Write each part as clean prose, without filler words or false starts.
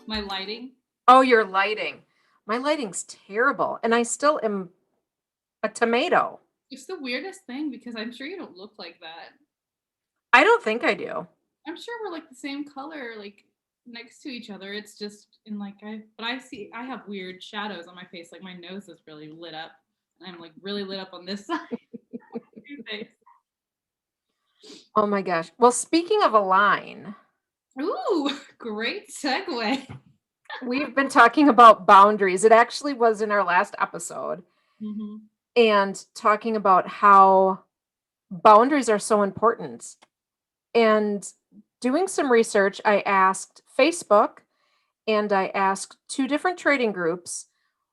My lighting. Oh, your lighting. My lighting's terrible, and I still am a tomato. It's the weirdest thing because I'm sure you don't look like that. I don't think I do. I'm sure we're like the same color, like next to each other. It's just in like but I see I have weird shadows on my face. Like my nose is really lit up, and I'm like really lit up on this side of my face. Oh my gosh. Well, speaking of a line, Ooh, great segue. we've been talking about boundaries. It actually was in our last episode, Hmm. and talking about how boundaries are so important. And doing some research, I asked Facebook and I asked two different trading groups,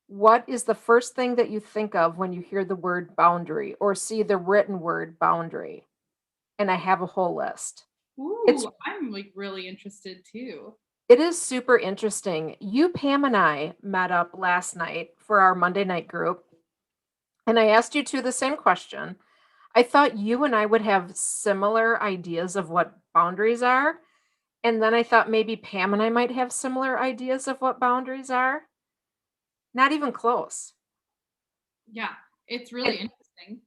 what is the first thing that you think of when you hear the word boundary or see the written word boundary? And I have a whole list. It's Ooh, I'm like really interested too. it is super interesting. You, Pam, and I met up last night for our Monday night group, and I asked you two the same question. I thought you and I would have similar ideas of what boundaries are. And then I thought maybe Pam and I might have similar ideas of what boundaries are. Not even close. Yeah, it's really And interesting.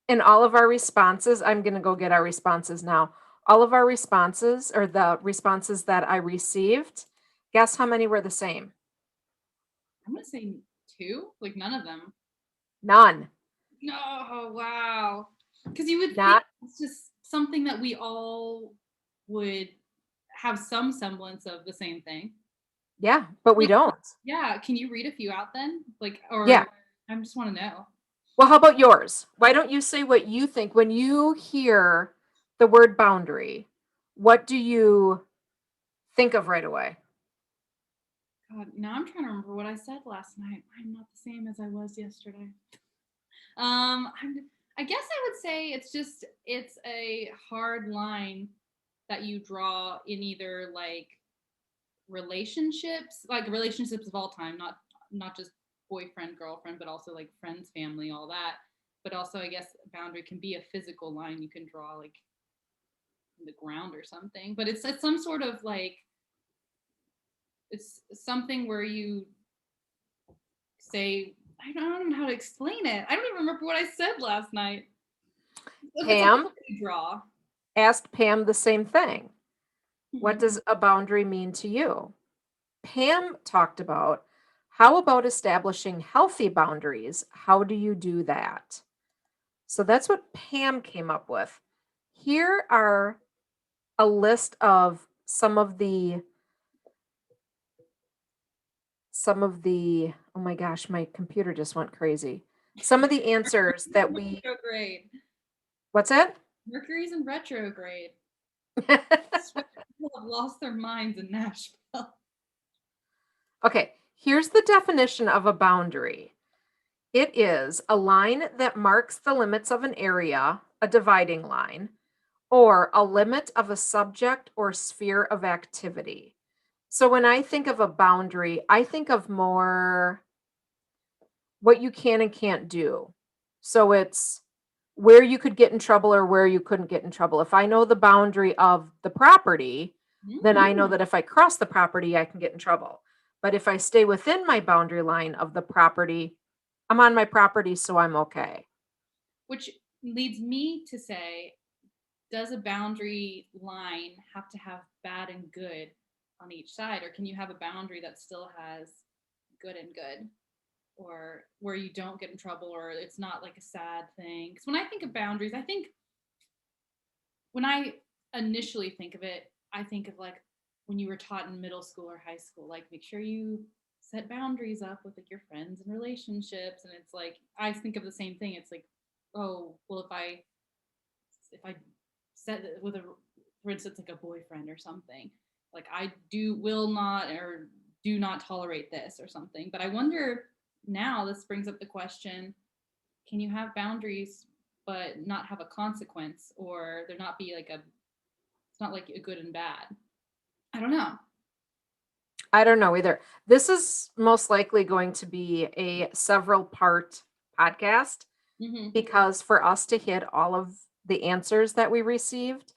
in all of our responses, I'm going to go get our responses now. All of our responses, or the responses that I received, guess how many were the same? I'm gonna say two, like none of them. None. No, wow. Because you would think Not, it's just something that we all would have some semblance of the same thing. yeah, but we Like, don't. yeah, can you read a few out then? Like, or Yeah. I just want to know. Well, how about yours? Why don't you say what you think when you hear the word boundary? What do you think of right away? God, now I'm trying to remember what I said last night. I'm not the same as I was yesterday. I guess I would say it's a hard line that you draw in either like relationships of all time, not just boyfriend, girlfriend, but also like friends, family, all that. But also, I guess a boundary can be a physical line you can draw like in the ground or something. But it's some sort of like it's something where you say I don't know how to explain it. I don't even remember what I said last night. It's a Pam line you draw. asked Pam the same thing. What Mhm. does a boundary mean to you? Pam talked about how about establishing healthy boundaries? How do you do that? So that's what Pam came up with. Here are a list of some of the oh my gosh, my computer just went crazy. Some of the answers that we Retrograde. what's it? Mercury's in retrograde. I swear people have lost their minds in Nashville. Okay, here's the definition of a boundary. It is a line that marks the limits of an area, a dividing line, or a limit of a subject or sphere of activity. So when I think of a boundary, I think of more what you can and can't do. So it's where you could get in trouble or where you couldn't get in trouble. If I know the boundary of the property, then I know Mm. that if I cross the property, I can get in trouble. But if I stay within my boundary line of the property, I'm on my property, so I'm okay. Which leads me to say, does a boundary line have to have bad and good on each side, or can you have a boundary that still has good and good, or where you don't get in trouble, or it's not like a sad thing? Because when I think of boundaries, I think when I initially think of it, I think of like when you were taught in middle school or high school, like make sure you set boundaries up with like your friends and relationships. And it's like I think of the same thing. It's like, oh, well, if I set it with a for instance like a boyfriend or something, like I do will not or do not tolerate this or something. But I wonder now this brings up the question, can you have boundaries but not have a consequence, or there not be like a it's not like a good and bad. I don't know. I don't know either. This is most likely going to be a several part podcast Hmm. because for us to hit all of the answers that we received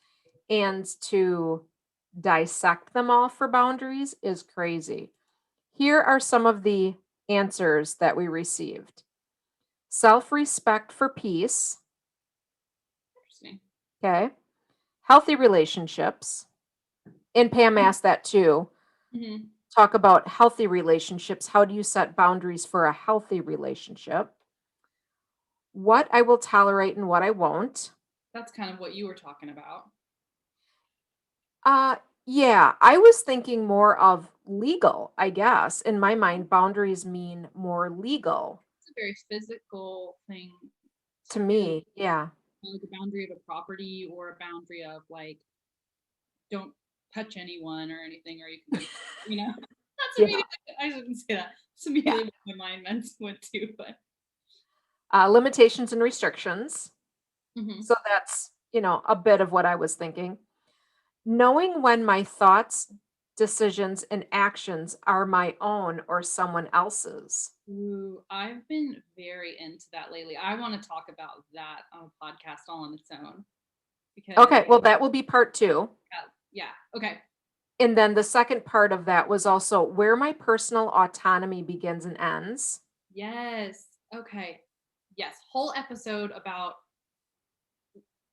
and to dissect them all for boundaries is crazy. Here are some of the answers that we received. Self-respect for peace. Interesting. Okay. Healthy relationships. And Pam asked that too. Mm-hmm. Talk about healthy relationships. How do you set boundaries for a healthy relationship? What I will tolerate and what I won't. That's kind of what you were talking about. Uh, yeah, I was thinking more of legal, I guess. In my mind, boundaries mean more legal It's a very physical thing to to do, me. Yeah. like a boundary of a property or a boundary of like don't touch anyone or anything, or you can go, That's Yeah. immediately. I shouldn't say that. That's Yeah. immediately what my mind went to, but Limitations and restrictions. hmm So that's, a bit of what I was thinking. Knowing when my thoughts, decisions, and actions are my own or someone else's. ooh, I've been very into that lately. I want to talk about that on a podcast all on its own because Okay, well, that will be part two. yeah, okay. And then the second part of that was also where my personal autonomy begins and ends. Yes. Okay. Yes. Whole episode about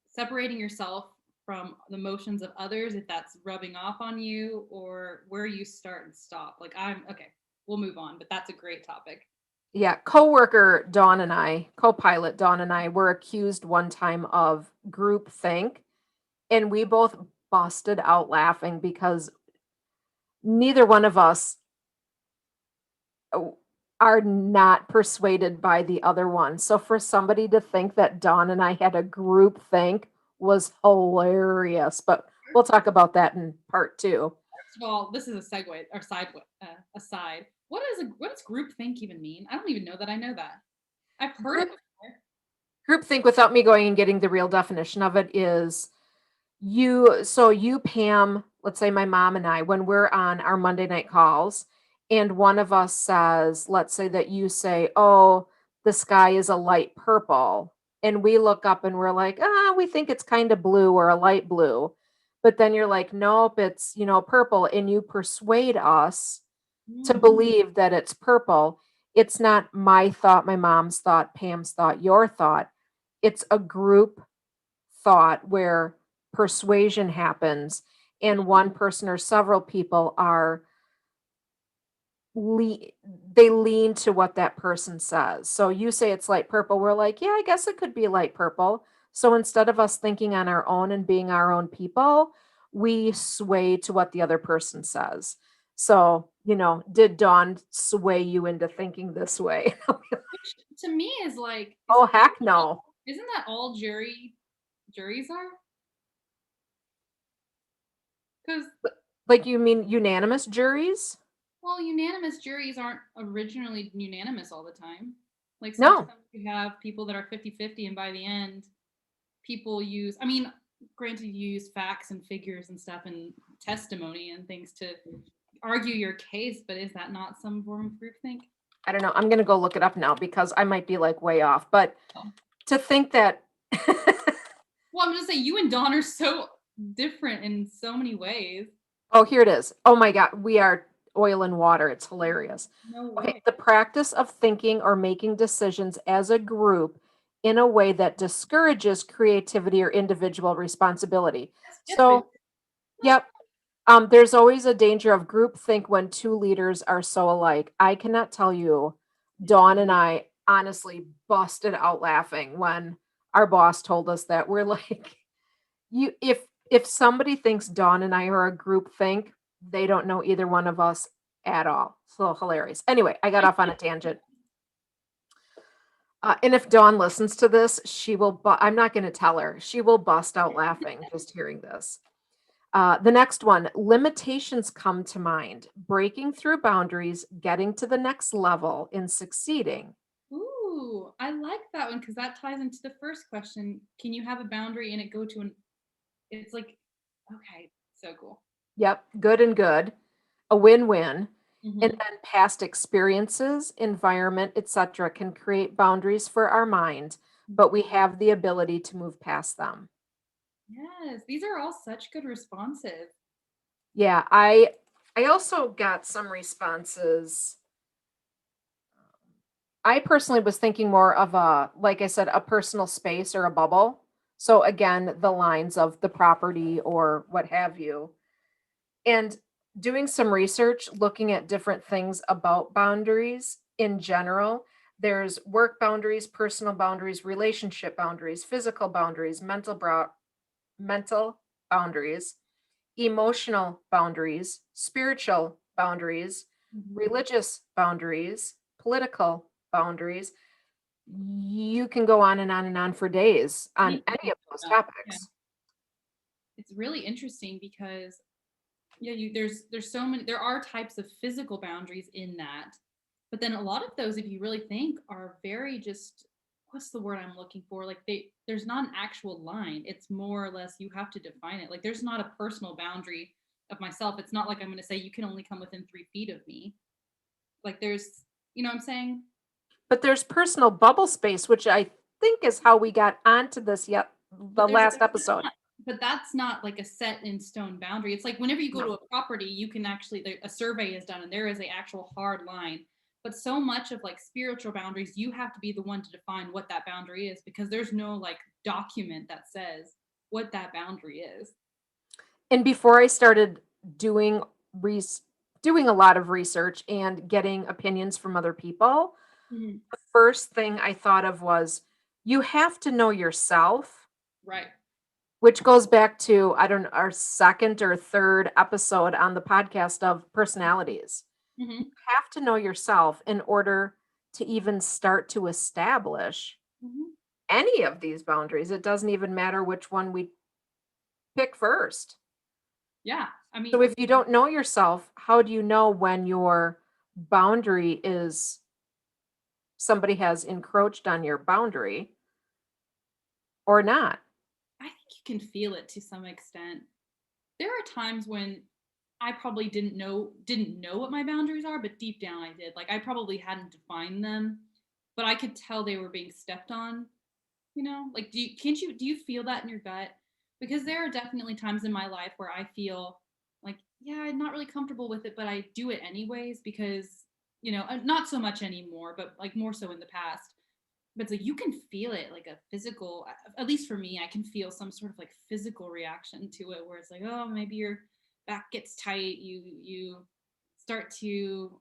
separating yourself from the motions of others, if that's rubbing off on you, or where you start and stop. Like, I'm okay, we'll move on, but that's a great topic. Yeah, co-worker Dawn and I, co-pilot Dawn and I were accused one time of group think, and we both busted out laughing because neither one of us are not persuaded by the other one. So for somebody to think that Dawn and I had a group think was hilarious. But we'll talk about that in part two. First of all, this is a segue or aside. What does group think even mean? I don't even know that I know that. I've heard it Group before. Groupthink, without me going and getting the real definition of it, is you, Pam, let's say my mom and I, when we're on our Monday night calls, and one of us says, let's say that you say, oh, the sky is a light purple. And we look up and we're like, we think it's kind of blue or a light blue. But then you're like, nope, it's, purple. And you persuade us to Mm, believe that it's purple. It's not my thought, my mom's thought, Pam's thought, your thought. It's a group thought where persuasion happens and one person or several people are they lean to what that person says. So you say it's light purple, we're like, yeah, I guess it could be light purple. So instead of us thinking on our own and being our own people, we sway to what the other person says. So, did Dawn sway you into thinking this way? which to me is like, Oh, heck no. isn't that all juries are? Because Like, you mean unanimous juries? well, unanimous juries aren't originally unanimous all the time. Like sometimes No. you have people that are 50-50 and by the end people use, I mean, granted you use facts and figures and stuff and testimony and things to argue your case, but is that not some form of groupthink? I don't know. I'm going to go look it up now because I might be like way off. But Oh. to think that. Well, I'm just saying you and Dawn are so different in so many ways. Oh, here it is. Oh my God. We are oil and water. It's hilarious. No Okay. way. The practice of thinking or making decisions as a group in a way that discourages creativity or individual responsibility. That's different. So, yep. There's always a danger of groupthink when two leaders are so alike. I cannot tell you, Dawn and I honestly busted out laughing when our boss told us that. We're like, you if somebody thinks Dawn and I are a groupthink, they don't know either one of us at all. So hilarious. Anyway, I got off on a tangent. And if Dawn listens to this, she will. I'm not going to tell her. She will bust out laughing just hearing this. The next one, limitations come to mind. Breaking through boundaries, getting to the next level in succeeding. Ooh, I like that one because that ties into the first question. Can you have a boundary and it go to an? It's like, okay, so cool. Yep, good and good. A win-win. And Mm-hmm. then past experiences, environment, etc., can create boundaries for our mind, but we have the ability to move past them. Yes, these are all such good responses. Yeah, I I also got some responses. I personally was thinking more of a, like I said, a personal space or a bubble. So again, the lines of the property or what have you. And doing some research, looking at different things about boundaries in general. There's work boundaries, personal boundaries, relationship boundaries, physical boundaries, mental boundaries, emotional boundaries, spiritual boundaries, Mhm. religious boundaries, political boundaries. You can go on and on and on for days on Me any too. of those Yeah. topics. It's really interesting because yeah, there's so many there are types of physical boundaries in that. But then a lot of those, if you really think, are very just what's the word I'm looking for? Like there's not an actual line. It's more or less you have to define it. Like there's not a personal boundary of myself. It's not like I'm gonna say you can only come within 3 feet of me. Like there's you know what I'm saying? But there's personal bubble space, which I think is how we got onto this yet But the there's last that's episode. not but that's not like a set in stone boundary. It's like whenever you go No. to a property, you can actually a survey is done and there is a actual hard line. But so much of like spiritual boundaries, you have to be the one to define what that boundary is because there's no like document that says what that boundary is. And before I started doing res- doing a lot of research and getting opinions from other people, Mhm. the first thing I thought of was you have to know yourself, Right. which goes back to I don't know, our second or third episode on the podcast of personalities. You Hmm. have to know yourself in order to even start to establish Hmm. any of these boundaries. It doesn't even matter which one we pick first. Yeah. I So mean, if you don't know yourself, how do you know when your boundary is somebody has encroached on your boundary or not? I think you can feel it to some extent. There are times when I probably didn't know what my boundaries are, but deep down I did. Like I probably hadn't defined them, but I could tell they were being stepped on, you know? Like do you feel that in your gut? Because there are definitely times in my life where I feel like, yeah, I'm not really comfortable with it, but I do it anyways because, not so much anymore, but like more so in the past. But it's like you can feel it like a physical, at least for me, I can feel some sort of like physical reaction to it where it's like, oh, maybe your back gets tight, you start to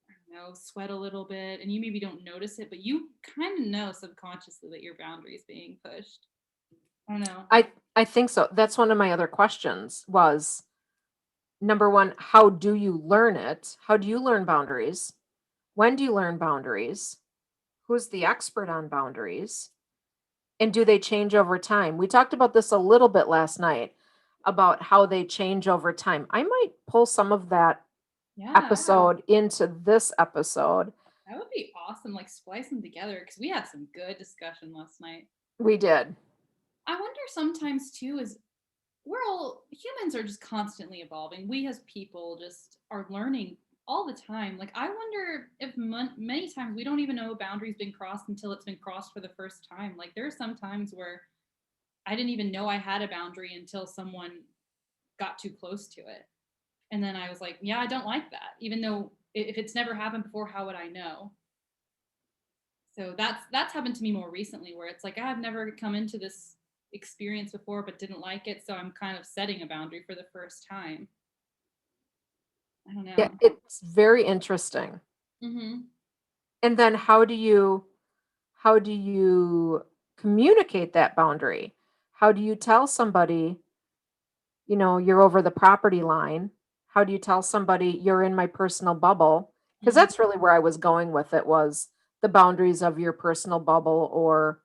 I don't know, sweat a little bit and you maybe don't notice it, but you kind of know subconsciously that your boundary is being pushed. I don't know. I think so. That's one of my other questions was number one, how do you learn it? How do you learn boundaries? When do you learn boundaries? Who's the expert on boundaries? And do they change over time? We talked about this a little bit last night about how they change over time. I might pull some of that Yeah, episode into this episode. that would be awesome. Like splice them together because we had some good discussion last night. We did. I wonder sometimes too is we're all humans are just constantly evolving. We as people just are learning all the time. Like I wonder if many times we don't even know a boundary's been crossed until it's been crossed for the first time. Like there are some times where I didn't even know I had a boundary until someone got too close to it. And then I was like, yeah, I don't like that. Even though if it's never happened before, how would I know? So that's happened to me more recently where it's like I've never come into this experience before but didn't like it, so I'm kind of setting a boundary for the first time. I don't Yeah, know. it's very interesting. Mhm. And then how do you communicate that boundary? How do you tell somebody, you're over the property line? How do you tell somebody you're in my personal bubble? Because Mhm. that's really where I was going with it was the boundaries of your personal bubble or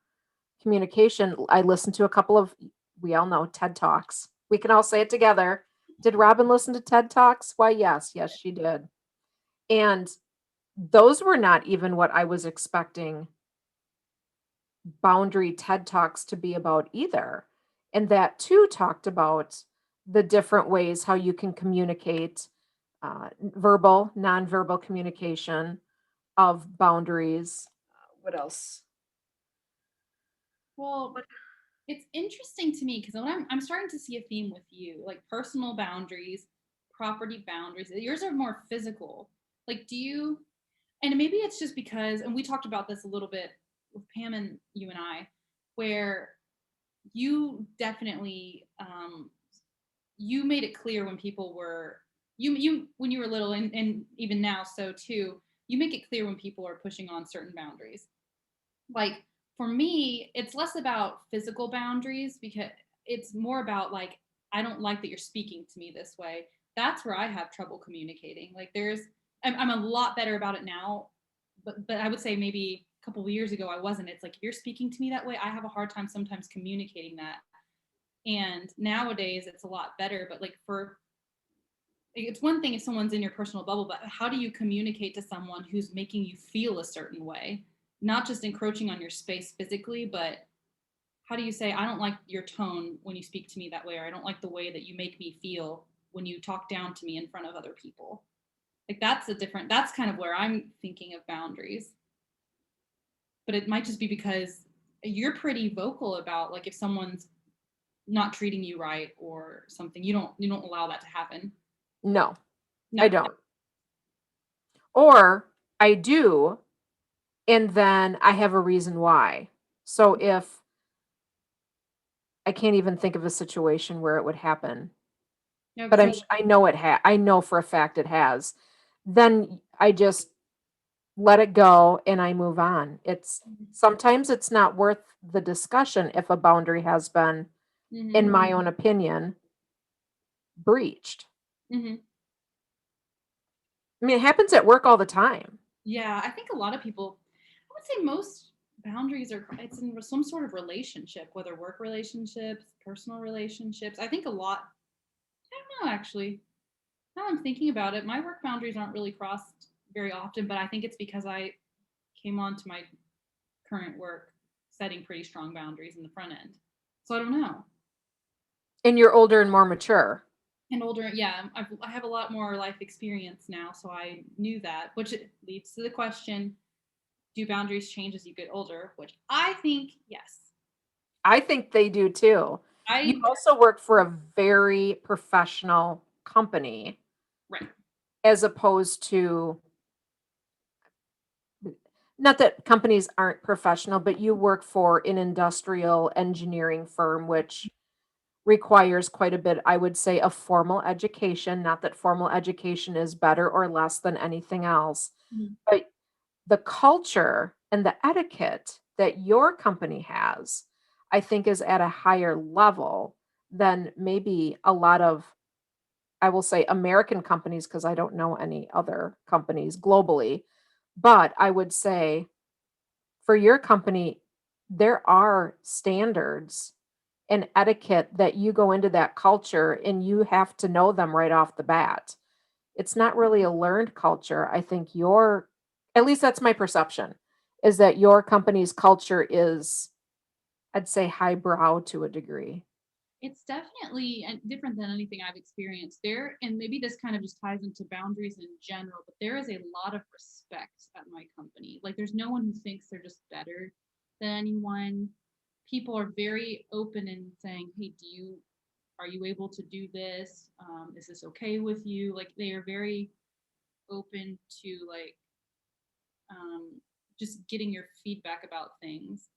communication. I listened to a couple of, we all know, TED Talks. We can all say it together. Did Robin listen to TED Talks? Why, yes, yes, she did. And those were not even what I was expecting boundary TED Talks to be about either. And that too talked about the different ways how you can communicate verbal, nonverbal communication of boundaries. What else? Well, it's interesting to me because I'm starting to see a theme with you, like personal boundaries, property boundaries. Yours are more physical. Like, do you, and maybe it's just because, and we talked about this a little bit with Pam and you and I, where you definitely, you made it clear when people were, you when you were little, and even now, so too, you make it clear when people are pushing on certain boundaries. Like, for me, it's less about physical boundaries because it's more about like, I don't like that you're speaking to me this way. That's where I have trouble communicating. Like, I'm a lot better about it now, but I would say maybe a couple of years ago I wasn't. It's like, if you're speaking to me that way, I have a hard time sometimes communicating that. And nowadays it's a lot better, but like, for, it's one thing if someone's in your personal bubble, but how do you communicate to someone who's making you feel a certain way? Not just encroaching on your space physically, but how do you say, I don't like your tone when you speak to me that way, or I don't like the way that you make me feel when you talk down to me in front of other people? Like, that's kind of where I'm thinking of boundaries. But it might just be because you're pretty vocal about, like, if someone's not treating you right or something, you don't allow that to happen. No, No. I don't. Or I do, and then I have a reason why. So if I can't even think of a situation where it would happen, No, but because I know I know for a fact it has. Then I just let it go and I move on. It's sometimes it's not worth the discussion if a boundary has been, in my own opinion, breached. Mhm. I mean, it happens at work all the time. Yeah, I think a lot of people, I would say most boundaries are, it's in some sort of relationship, whether work relationships, personal relationships. I think a lot, I don't know actually. Now I'm thinking about it, my work boundaries aren't really crossed very often, but I think it's because I came on to my current work setting pretty strong boundaries in the front end. So I don't know. And you're older and more mature. And older, yeah, I have a lot more life experience now, so I knew that, which leads to the question, do boundaries change as you get older? Which I think yes. I think they do too. You I also work for a very professional company Right. as opposed to, not that companies aren't professional, but you work for an industrial engineering firm, which requires quite a bit, I would say, of formal education. Not that formal education is better or less than anything else, Mhm. but the culture and the etiquette that your company has, I think, is at a higher level than maybe a lot of, I will say, American companies, because I don't know any other companies globally. But I would say for your company, there are standards and etiquette that you go into that culture and you have to know them right off the bat. It's not really a learned culture. I think your, at least that's my perception, is that your company's culture is, I'd say, highbrow to a degree. It's definitely different than anything I've experienced there. And maybe this kind of just ties into boundaries in general, but there is a lot of respect at my company. Like, there's no one who thinks they're just better than anyone. People are very open in saying, hey, are you able to do this? Is this okay with you? Like, they are very open to, like, just getting your feedback about things.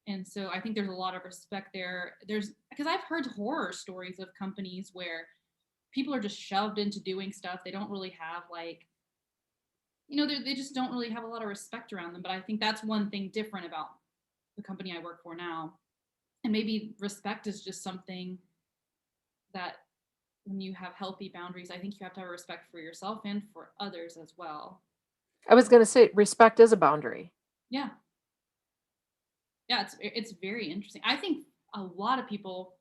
And so I think there's a lot of respect there. There's, because I've heard horror stories of companies where people are just shoved into doing stuff. They don't really have, like, they just don't really have a lot of respect around them. But I think that's one thing different about the company I work for now. And maybe respect is just something that, when you have healthy boundaries, I think you have to have respect for yourself and for others as well. I was going to say respect is a boundary. Yeah. Yeah, it's very interesting. I think a lot of people,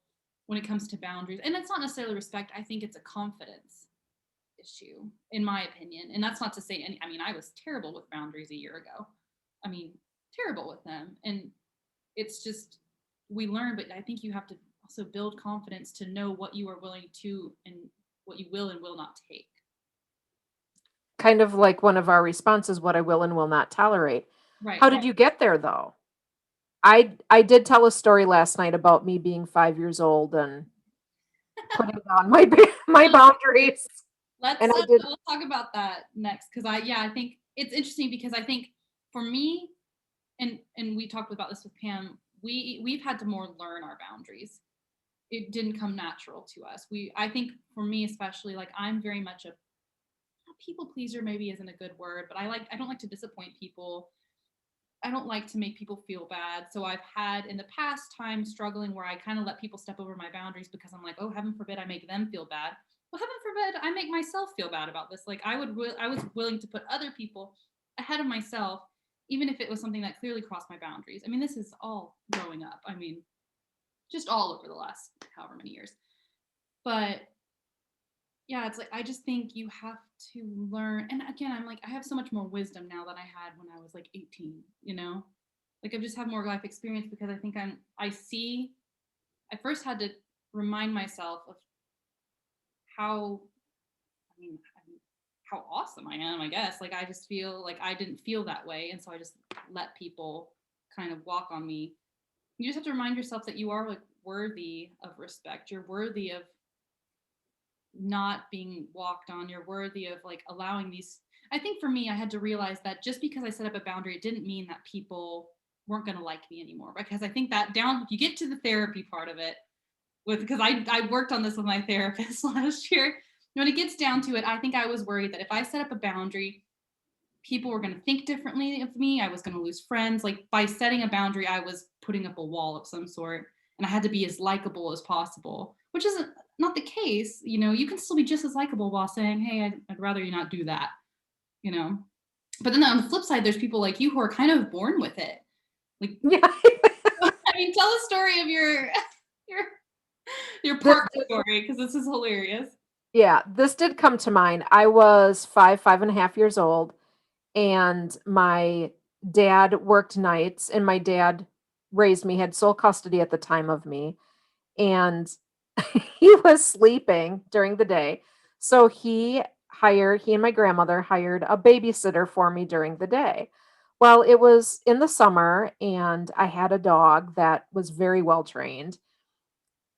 when it comes to boundaries, and it's not necessarily respect, I think it's a confidence issue, in my opinion. And that's not to say any, I mean, I was terrible with boundaries a year ago. I mean, terrible with them. And it's just, we learn, but I think you have to also build confidence to know what you are willing to and what you will and will not take. Kind of like one of our responses, what I will and will not tolerate. Right. How did you get there though? I did tell a story last night about me being 5 years old and putting down my my boundaries. Let's And I did. we'll talk about that next because I think it's interesting because I think for me and we talked about this with Pam, we've had to more learn our boundaries. It didn't come natural to us. I think for me especially, like I'm very much a people pleaser maybe isn't a good word, but I don't like to disappoint people. I don't like to make people feel bad. So I've had in the past time struggling where I kind of let people step over my boundaries because I'm like, oh, heaven forbid I make them feel bad. Well, heaven forbid I make myself feel bad about this. Like I was willing to put other people ahead of myself, even if it was something that clearly crossed my boundaries. I mean, this is all growing up. I mean, just all over the last however many years. But yeah, it's like I just think you have to learn. And again, I'm like, I have so much more wisdom now than I had when I was like 18, you know? Like I've just had more life experience because I think I first had to remind myself of how, how awesome I am, I guess. Like I just feel like I didn't feel that way. And so I just let people kind of walk on me. You just have to remind yourself that you are like worthy of respect. You're worthy of not being walked on. You're worthy of like allowing these. I think for me, I had to realize that just because I set up a boundary, it didn't mean that people weren't going to like me anymore. Because I think that down, if you get to the therapy part of it, because I worked on this with my therapist last year. When it gets down to it, I think I was worried that if I set up a boundary, people were going to think differently of me. I was going to lose friends. Like by setting a boundary, I was putting up a wall of some sort, and I had to be as likable as possible, which isn't not the case. You know, you can still be just as likable while saying, hey, I'd rather you not do that, you know. But then on the flip side, there's people like you who are kind of born with it. Like, Yeah. I mean, tell the story of your your This park did, story because this is hilarious. yeah, this did come to mind. I was 5.5 years old, and my dad worked nights, and my dad raised me, had sole custody at the time of me, and he was sleeping during the day. So he and my grandmother hired a babysitter for me during the day. Well, it was in the summer, and I had a dog that was very well trained.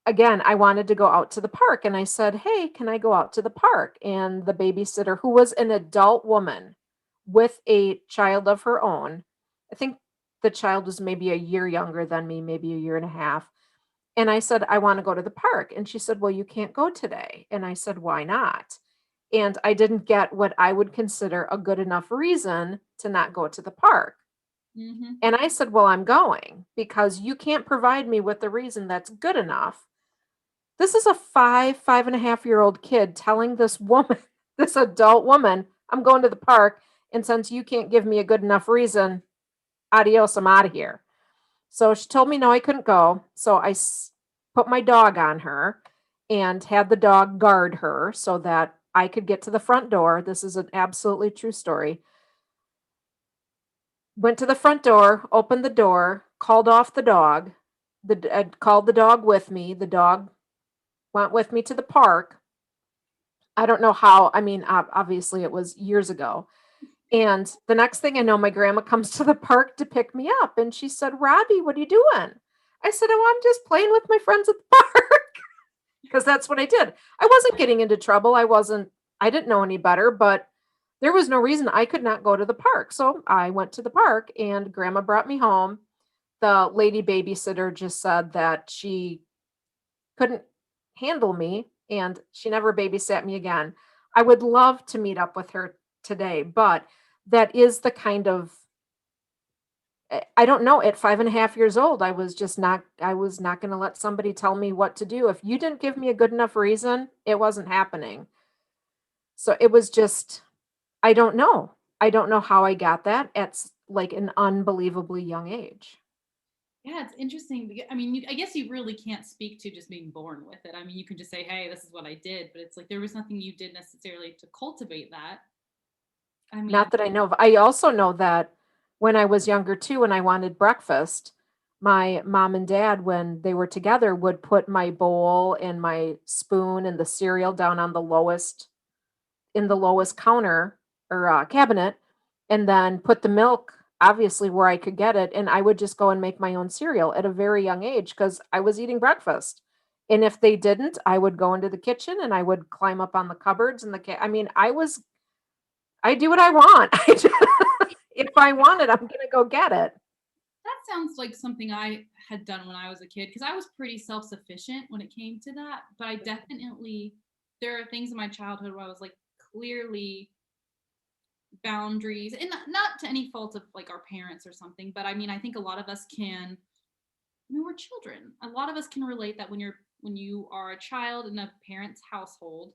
Again, I wanted to go out to the park, and I said, hey, can I go out to the park? And the babysitter, who was an adult woman with a child of her own, I think the child was maybe a year younger than me, maybe a year and a half. And I said, I want to go to the park. And she said, well, you can't go today. And I said, why not? And I didn't get what I would consider a good enough reason to not go to the park. Mm-hmm. And I said, well, I'm going because you can't provide me with the reason that's good enough. This is a 5.5 year old kid telling this woman, this adult woman, I'm going to the park. And since you can't give me a good enough reason, adios, I'm out of here. So she told me no, I couldn't go. So put my dog on her and had the dog guard her so that I could get to the front door. This is an absolutely true story. Went to the front door, opened the door, called off the dog. Called the dog with me. The dog went with me to the park. I don't know how. I mean, obviously it was years ago. And the next thing I know, my grandma comes to the park to pick me up. And she said, Robbie, what are you doing? I said, oh, I'm just playing with my friends at the park. Because that's what I did. I wasn't getting into trouble. I didn't know any better, but there was no reason I could not go to the park. So I went to the park and grandma brought me home. The lady babysitter just said that she couldn't handle me and she never babysat me again. I would love to meet up with her today, but that is the kind of I don't know. At 5.5 years old, I was not going to let somebody tell me what to do. If you didn't give me a good enough reason, it wasn't happening. So it was just, I don't know. I don't know how I got that at like an unbelievably young age. Yeah, it's interesting. I mean, I guess you really can't speak to just being born with it. I mean, you can just say, hey, this is what I did, but it's like there was nothing you did necessarily to cultivate that. I mean, Not that I know of. I also know that when I was younger too, and I wanted breakfast, my mom and dad, when they were together, would put my bowl and my spoon and the cereal down on the lowest counter or cabinet, and then put the milk obviously where I could get it. And I would just go and make my own cereal at a very young age because I was eating breakfast. And if they didn't, I would go into the kitchen and I would climb up on the cupboards and I mean, I do what I want. If I want it, I'm gonna go get it. That sounds like something I had done when I was a kid because I was pretty self-sufficient when it came to that. But I definitely, there are things in my childhood where I was like clearly boundaries, and not to any fault of like our parents or something. But I mean, I think a lot of us can. I mean, we're children. A lot of us can relate that when you are a child in a parent's household,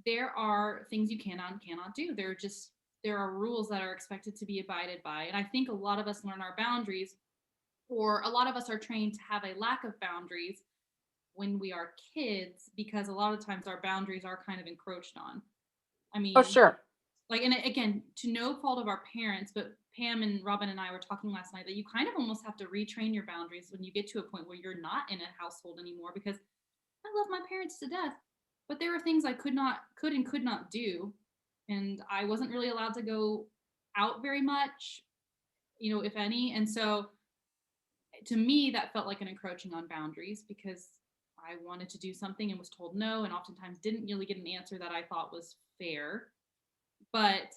there are things you cannot and cannot do. There are rules that are expected to be abided by. And I think a lot of us learn our boundaries, or a lot of us are trained to have a lack of boundaries when we are kids because a lot of times our boundaries are kind of encroached on. I Oh, mean, sure. like, and again, to no fault of our parents, but Pam and Robin and I were talking last night that you kind of almost have to retrain your boundaries when you get to a point where you're not in a household anymore, because I love my parents to death, but there were things I could not do, and I wasn't really allowed to go out very much, if any. And so to me, that felt like an encroaching on boundaries because I wanted to do something and was told no, and oftentimes didn't really get an answer that I thought was fair. But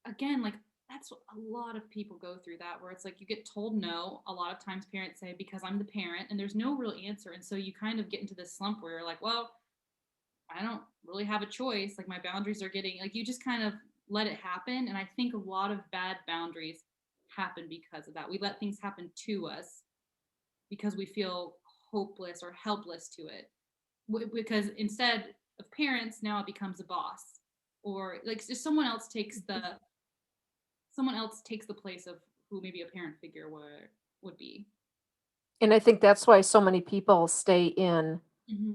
again, like that's what a lot of people go through, that where it's like you get told no. A lot of times parents say because I'm the parent and there's no real answer. And so you kind of get into this slump where you're like, well, I don't really have a choice. Like my boundaries are getting like you just kind of let it happen. And I think a lot of bad boundaries happen because of that. We let things happen to us because we feel hopeless or helpless to it. Because instead of parents, now it becomes a boss, or like just someone else takes the place of who maybe a parent figure would be. And I think that's why so many people stay in. Hmm.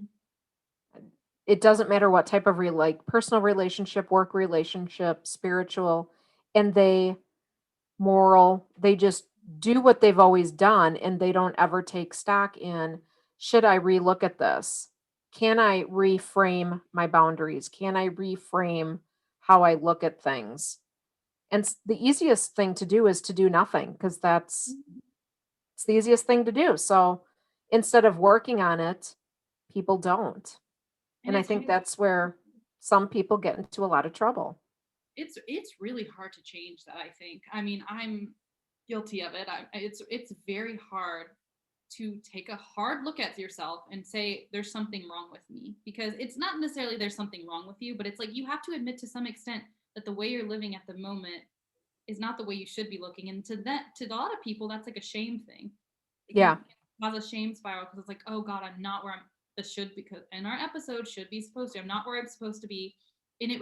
It doesn't matter what type of like personal relationship, work relationship, spiritual, and they just do what they've always done and they don't ever take stock in, should I relook at this? Can I reframe my boundaries? Can I reframe how I look at things? And the easiest thing to do is to do nothing because it's the easiest thing to do. So instead of working on it, people don't. And And I think that's where some people get into a lot of trouble. it's really hard to change that. I think. I mean, I'm guilty of it. It's very hard to take a hard look at yourself and say there's something wrong with me, because it's not necessarily there's something wrong with you, but it's like you have to admit to some extent that the way you're living at the moment is not the way you should be looking. And to a lot of people, that's like a shame thing. It can Yeah. cause a shame spiral because it's like, oh God, I'm not where I'm this should, because in our episode should be supposed to. I'm not where I'm supposed to be. And it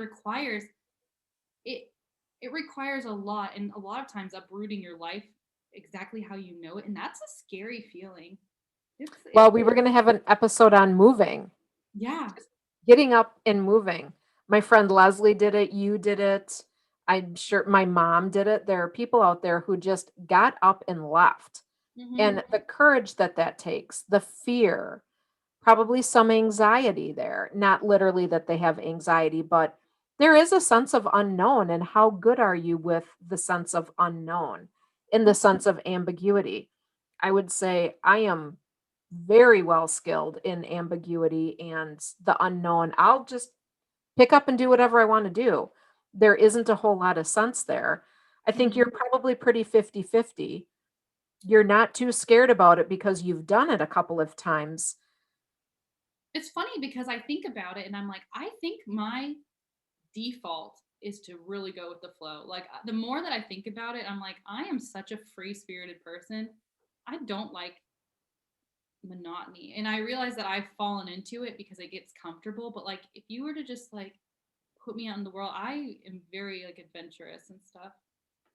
it requires a lot, and a lot of times uprooting your life exactly how you know it. And that's a scary feeling. Well, It's we were going to have an episode on moving, Yeah. getting up and moving. My friend Leslie did it. You did it. I'm sure my mom did it. There are people out there who just got up and left. Hmm. And the courage that that takes, the fear, probably some anxiety there. Not literally that they have anxiety, but there is a sense of unknown. And how good are you with the sense of unknown in the sense of ambiguity? I would say I am very well skilled in ambiguity and the unknown. I'll just pick up and do whatever I want to do. There isn't a whole lot of sense there. I think Hmm. you're probably pretty 50-50. You're not too scared about it because you've done it a couple of times. It's funny because I think about it and I'm like, I think my default is to really go with the flow. Like the more that I think about it, I'm like, I am such a free spirited person. I don't like monotony. And I realize that I've fallen into it because it gets comfortable. But like if you were to just like put me out in the world, I am very like adventurous and stuff.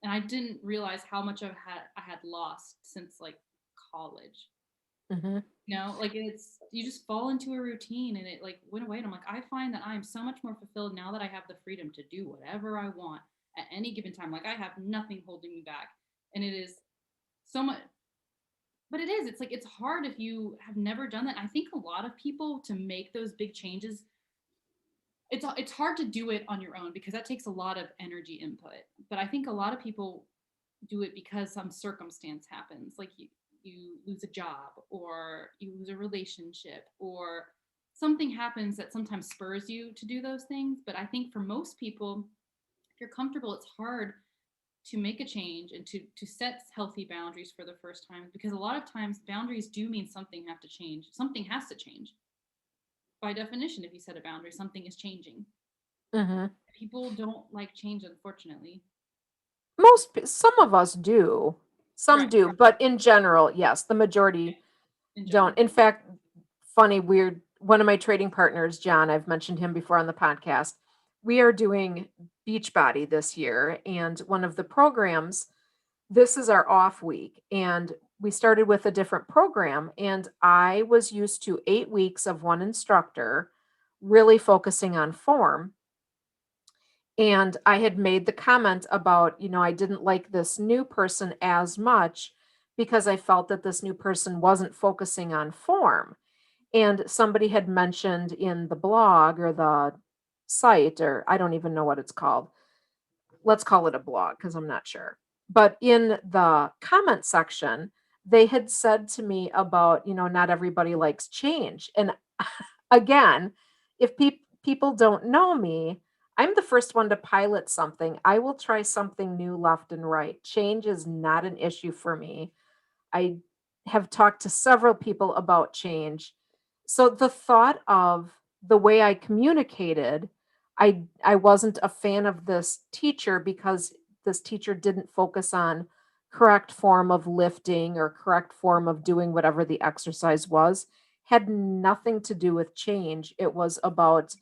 And I didn't realize how much I had lost since like college. Mhm. Like it's you just fall into a routine and it like went away. And I'm like, I find that I'm so much more fulfilled now that I have the freedom to do whatever I want at any given time. Like I have nothing holding me back. And it is so much, but it's like it's hard if you have never done that. I think a lot of people, to make those big changes, it's hard to do it on your own because that takes a lot of energy input. But I think a lot of people do it because some circumstance happens. Like you lose a job or you lose a relationship or something happens that sometimes spurs you to do those things. But I think for most people, if you're comfortable, it's hard to make a change and to set healthy boundaries for the first time, because a lot of times boundaries do mean something have to change. Something has to change. By definition, if you set a boundary, something is changing. Hmm. People don't like change, unfortunately. Some of us do. Some Right. do, but in general, yes, the majority In general. don't. In fact, funny, weird, one of my trading partners, John, I've mentioned him before on the podcast. We are doing Beachbody this year, and one of the programs, this is our off week, and we started with a different program, and I was used to 8 weeks of one instructor really focusing on form. And I had made the comment about, I didn't like this new person as much because I felt that this new person wasn't focusing on form. And somebody had mentioned in the blog or the site, or I don't even know what it's called. Let's call it a blog because I'm not sure. But in the comment section, they had said to me about, not everybody likes change. And again, if people don't know me, I'm the first one to pilot something. I will try something new left and right. Change is not an issue for me. I have talked to several people about change. So the thought of the way I communicated, I wasn't a fan of this teacher because this teacher didn't focus on correct form of lifting or correct form of doing whatever the exercise was. Had nothing to do with change. It was about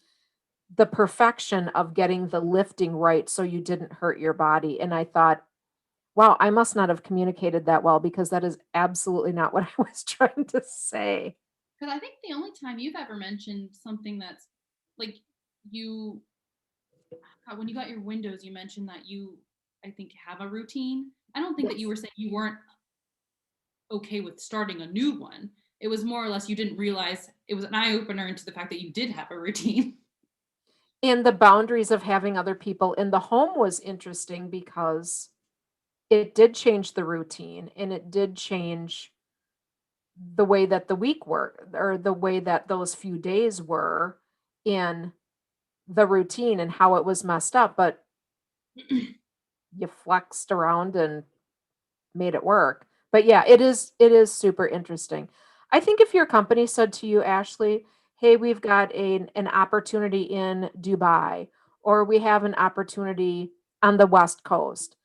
the perfection of getting the lifting right so you didn't hurt your body. And I thought, wow, I must not have communicated that well because that is absolutely not what I was trying to say. Because I think the only time you've ever mentioned something that's like you, when you got your windows, you mentioned that you, I think, have a routine. I don't think that you Yes. were saying you weren't okay with starting a new one. It was more or less you didn't realize it was an eye opener into the fact that you did have a routine. And the boundaries of having other people in the home was interesting because it did change the routine and it did change the way that the week worked or the way that those few days were in the routine and how it was messed up. But you flexed around and made it work. But yeah, it is super interesting. I think if your company said to you, Ashley, hey, we've got an opportunity in Dubai, or we have an opportunity on the West Coast.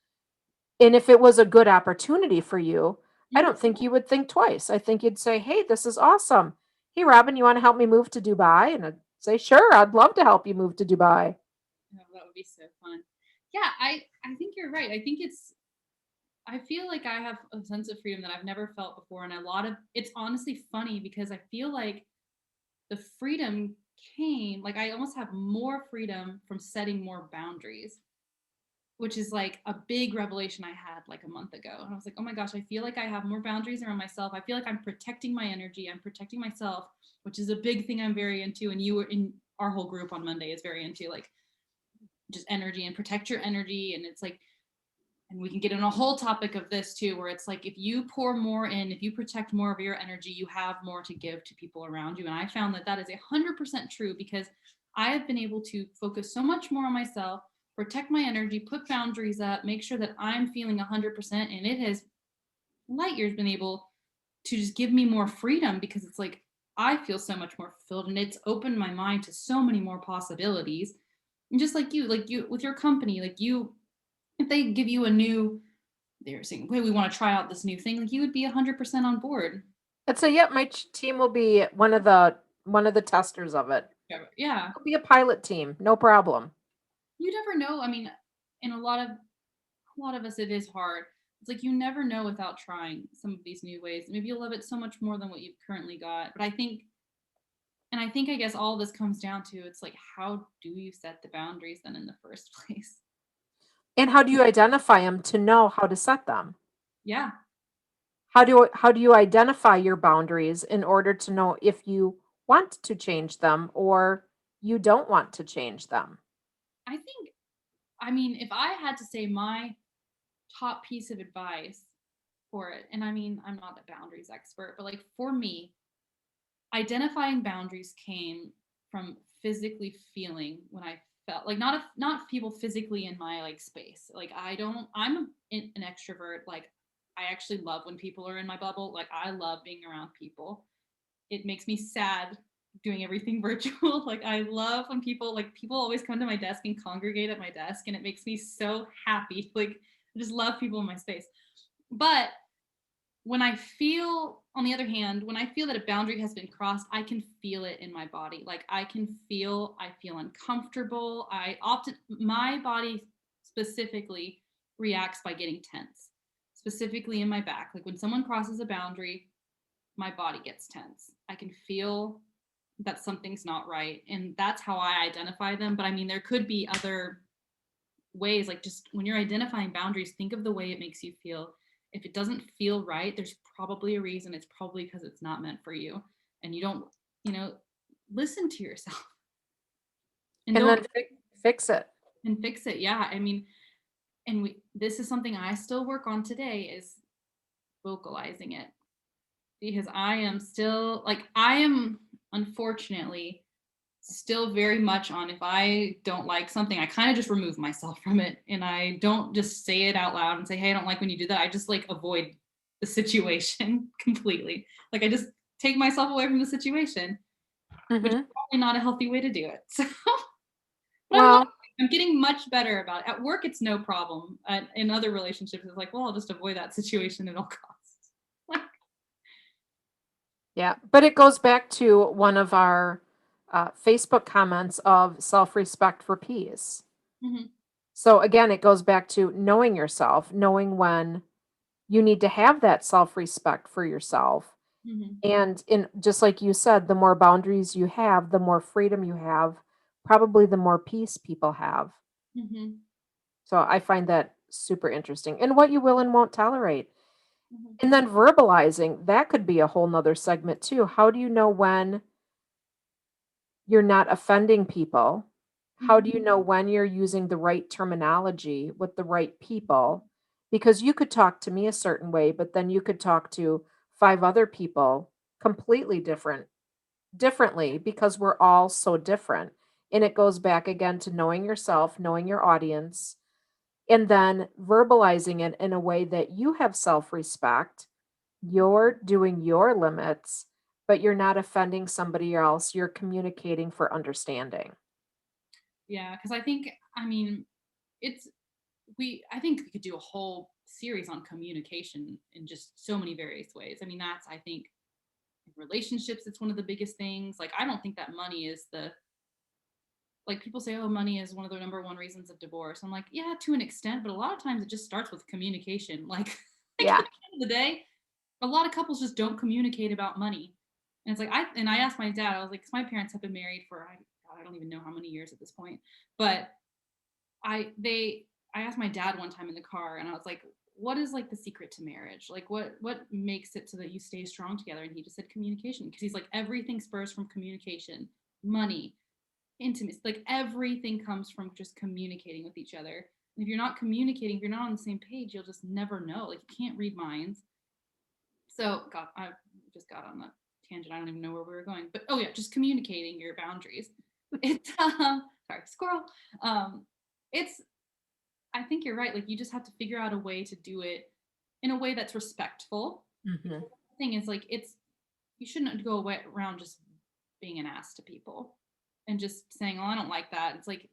And if it was a good opportunity for you, I Mhm. don't think you would think twice. I think you'd say, hey, this is awesome. Hey, Robin, you want to help me move to Dubai? And I'd say, sure, I'd love to help you move to Dubai. Oh, that would be so fun. Yeah, I think you're right. I think it's I feel like I have a sense of freedom that I've never felt before, and a lot of it's honestly funny because I feel like the freedom came like I almost have more freedom from setting more boundaries, which is like a big revelation I had like a month ago. And I was like, oh my gosh, I feel like I have more boundaries around myself. I feel like I'm protecting my energy. I'm protecting myself, which is a big thing I'm very into. And you were in our whole group on Monday is very into like just energy and protect your energy. And it's like, and we can get in a whole topic of this too, where it's like if you pour more in, if you protect more of your energy, you have more to give to people around you. And I found that that is 100% true because I have been able to focus so much more on myself, protect my energy, put boundaries up, make sure that I'm feeling 100%. And it has light years been able to just give me more freedom because it's like I feel so much more fulfilled and it's opened my mind to so many more possibilities. And just like you with your company, like you, if they give you a new, they're saying, "Hey, we want to try out this new thing," like you would be 100% on board. And so, yep, my team will be one of the testers of it. Yeah, It'll be a pilot team, no problem. you never know. I mean, in a lot of us, it is hard. It's like you never know without trying some of these new ways. Maybe you'll love it so much more than what you've currently got. But I think I guess all this comes down to it's like how do you set the boundaries then in the first place? And how do you identify them to know how to set them? Yeah, How do you identify your boundaries in order to know if you want to change them or you don't want to change them? I think. I mean, if I had to say my top piece of advice for it. And I mean, I'm not a boundaries expert, but like for me, identifying boundaries came from physically feeling when I felt like not people physically in my like space. Like I'm an extrovert. Like I actually love when people are in my bubble. Like I love being around people. It makes me sad doing everything virtual. Like I love when people always come to my desk and congregate at my desk, and it makes me so happy. Like I just love people in my space. But when I feel, on the other hand, when I feel that a boundary has been crossed, I can feel it in my body. Like I feel uncomfortable. My body specifically reacts by getting tense, specifically in my back. Like when someone crosses a boundary, my body gets tense. I can feel that something's not right. And that's how I identify them. But I mean, there could be other ways, like just when you're identifying boundaries, think of the way it makes you feel. If it doesn't feel right, there's probably a reason. It's probably because it's not meant for you. And you don't, you know, listen to yourself and And don't then fix it. and fix it. Yeah. I mean, this is something I still work on today is vocalizing it because I am unfortunately still very much on if I don't like something, I kind of just remove myself from it. And I don't just say it out loud and say, hey, I don't like when you do that. I just like avoid the situation completely. Like I just take myself away from the situation, which is Mm-hmm. probably not a healthy way to do it. So, but Well, I'm getting much better about it. At work, it's no problem. In other relationships, it's like, well, I'll just avoid that situation at all costs. Like, yeah, but it goes back to one of our Facebook comments of self-respect for peace. mhm, So again, it goes back to knowing yourself, knowing when you need to have that self-respect for yourself. mhm, And in just like you said, the more boundaries you have, the more freedom you have, probably the more peace people have. mhm, So I find that super interesting. And what you will and won't tolerate. mhm, And then verbalizing, that could be a whole nother segment too. How do you know when you're not offending people? How do mhm. you know when you're using the right terminology with the right people? Because you could talk to me a certain way, but then you could talk to five other people completely differently because we're all so different. And it goes back again to knowing yourself, knowing your audience, and then verbalizing it in a way that you have self respect. You're doing your limits, but you're not offending somebody else. You're communicating for understanding. Yeah, because I mean, it's I think we could do a whole series on communication in just so many various ways. I mean, I think in relationships, it's one of the biggest things. Like, I don't think that money is like people say, oh, money is one of the number one reasons of divorce. I'm like, yeah, to an extent, but a lot of times it just starts with communication. Like, like at Yeah. the end of the day, a lot of couples just don't communicate about money. And it's like, I asked my dad, I was like, 'cause my parents have been married for, God, I don't even know how many years at this point, but I they I asked my dad one time in the car and I was like, what is like the secret to marriage? Like what makes it so that you stay strong together? And he just said communication because he's like everything spurs from communication, money, intimacy, like everything comes from just communicating with each other. And if you're not communicating, if you're not on the same page, you'll just never know. Like you can't read minds. So God, I just got on that tangent. I don't even know where we were going. But oh yeah, just communicating your boundaries. It's sorry, squirrel. Um it's I think you're right. Like you just have to figure out a way to do it in a way that's respectful. Hmm. The thing is like you shouldn't go away around just being an ass to people and just saying, "Oh, I don't like that." It's like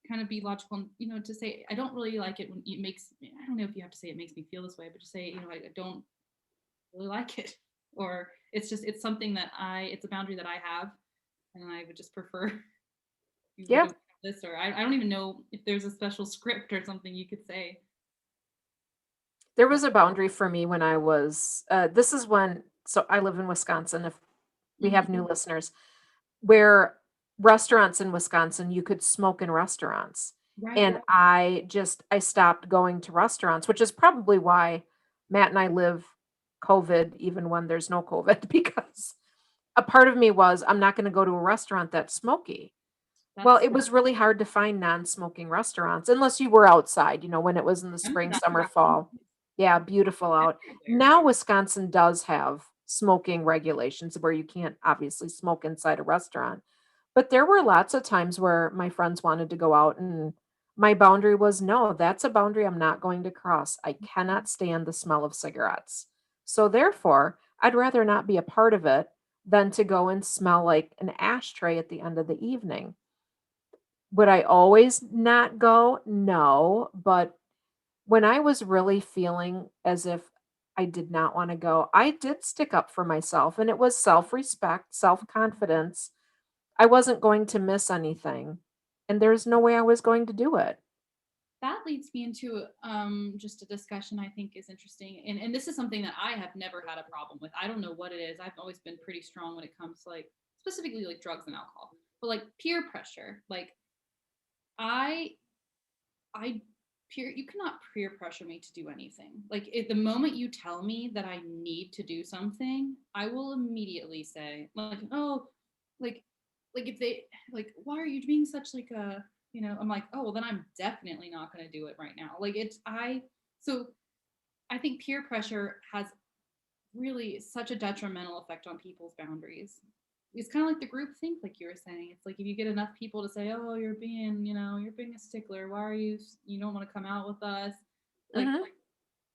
kind of be logical and to say, "I don't really like it when it makes I don't know if you have to say it makes me feel this way, but just say, I don't really like it." Or it's something that it's a boundary that I have and I would just prefer you would Yeah. have this or I don't even know if there's a special script or something you could say. There was a boundary for me when this is when, so I live in Wisconsin. If we have Mhm. new listeners, where restaurants in Wisconsin, you could smoke in restaurants. Right. And I stopped going to restaurants, which is probably why Matt and I live COVID, even when there's no COVID, because a part of me was, I'm not going to go to a restaurant that's smoky. Well, That's it was really hard to find non-smoking restaurants unless you were outside, when it was in the I'm spring, not summer, fall. Yeah, beautiful It's out. out there. Now Wisconsin does have smoking regulations where you can't obviously smoke inside a restaurant. But there were lots of times where my friends wanted to go out and my boundary was no, that's a boundary I'm not going to cross. I cannot stand the smell of cigarettes. So therefore, I'd rather not be a part of it than to go and smell like an ashtray at the end of the evening. Would I always not go? No, but when I was really feeling as if I did not want to go, I did stick up for myself and it was self-respect, self-confidence. I wasn't going to miss anything and there's no way I was going to do it. That leads me into just a discussion I think is interesting. And this is something that I have never had a problem with. I don't know what it is. I've always been pretty strong when it comes to like specifically like drugs and alcohol. But like peer pressure, like I I peer you cannot peer pressure me to do anything. Like if the moment you tell me that I need to do something, I will immediately say like, "Oh, like if they like why are you being such like a, I'm like, "Oh, well then I'm definitely not going to do it right now." Like it's I so I think peer pressure has really such a detrimental effect on people's boundaries. It's kind of like the group think, like you were saying. It's like if you get enough people to say, "Oh, you're being, you're being a stickler. Why are you don't want to come out with us?" Like Mhm.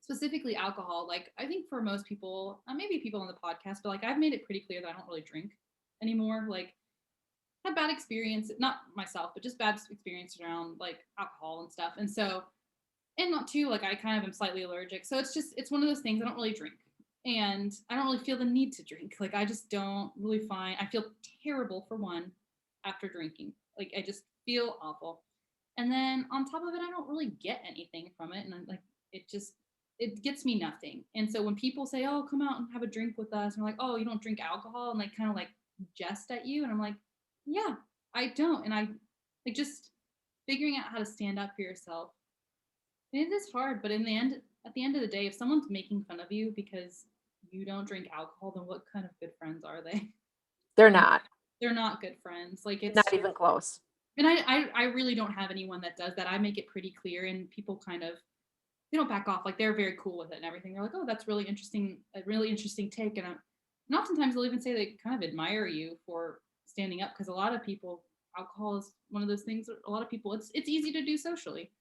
specifically alcohol. Like I think for most people, maybe people on the podcast, but like I've made it pretty clear that I don't really drink anymore. Like had bad experience, not myself, but just bad experience around like alcohol and stuff. And so and not too like I kind of am slightly allergic. So it's one of those things I don't really drink. And I don't really feel the need to drink. Like I just don't really find I feel terrible for one after drinking. Like I just feel awful. And then on top of it, I don't really get anything from it. And I'm like it just it gets me nothing. And so when people say, "Oh, come out and have a drink with us," and I'm like, "Oh, you don't drink alcohol," and like kind of like jest at you, and I'm like, "Yeah, I don't." And I like just figuring out how to stand up for yourself, it is hard, but at the end of the day, if someone's making fun of you because you don't drink alcohol, then what kind of good friends are they? They're You know, not. they're not good friends. Like Not even close. and I really don't have anyone that does that. I make it pretty clear, and people kind of they don't back off. Like they're very cool with it and everything. They're like, "Oh, that's really interesting, a really interesting take." And oftentimes they'll even say they kind of admire you for standing up because a lot of people, alcohol is one of those things. That a lot of people, it's easy to do socially.